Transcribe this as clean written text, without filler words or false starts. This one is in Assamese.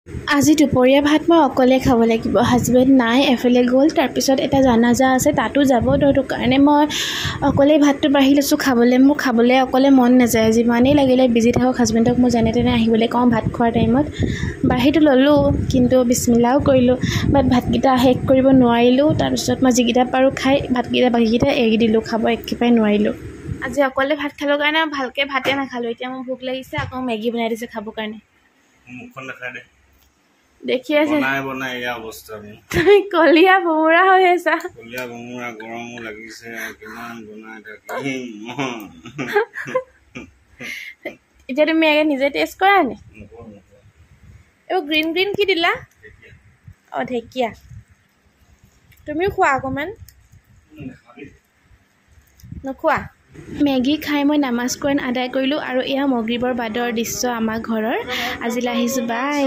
আজি দুপৰীয়া ভাত মই অকলে খাব লাগিব। হাজবেণ্ড নাই, এফালে গ'ল। তাৰপিছত এটা জানাজা আছে, তাতো যাব। সেইটো কাৰণে মই অকলে ভাতটো বাঢ়ি লৈছোঁ খাবলৈ। মোৰ খাবলৈ অকলে মন নাযায়। যিমানেই লাগিলে বিজি থাকক, হাজবেণ্ডক মই যেনে তেনে আহিবলৈ কওঁ ভাত খোৱাৰ টাইমত। বাঢ়িটো ল'লোঁ, কিন্তু বিছমিল্লাও কৰিলোঁ। বাট ভাতকেইটা শেষ কৰিব নোৱাৰিলোঁ। তাৰপিছত মই যিকেইটা পাৰোঁ খাই ভাতকেইটা বাকীকেইটা এৰি দিলোঁ, খাব একেবাৰে নোৱাৰিলোঁ। আজি অকলে ভাত খালোঁ কাৰণে ভালকৈ ভাতে নাখালোঁ। এতিয়া মোৰ ভোক লাগিছে, আকৌ মেগী বনাই দিছে খাবৰ কাৰণে। মুখখন দেখাই দে। দেখি আছে বনাই এয়া অৱস্থা। তুমি কলীয়া ভোমোৰা হৈ আছা। কলীয়া ভোমোৰা গৰমো লাগিছে, কিমান বনাই থাকিম। এতিয়া তুমি নিজে টেষ্ট কৰা নি? এইবোৰ গ্ৰীণ গ্ৰীণ কি দিলা? অঁ, ঢেকীয়া। তুমিও খোৱা অকণমান। নোখোৱা? মেগী খাই মই নামাজ কোৰাণ আদায় কৰিলোঁ আৰু এয়া মগৰিবৰ বাদৰ দৃশ্য আমাৰ ঘৰৰ। আজিলৈ আহিছোঁ, বাই।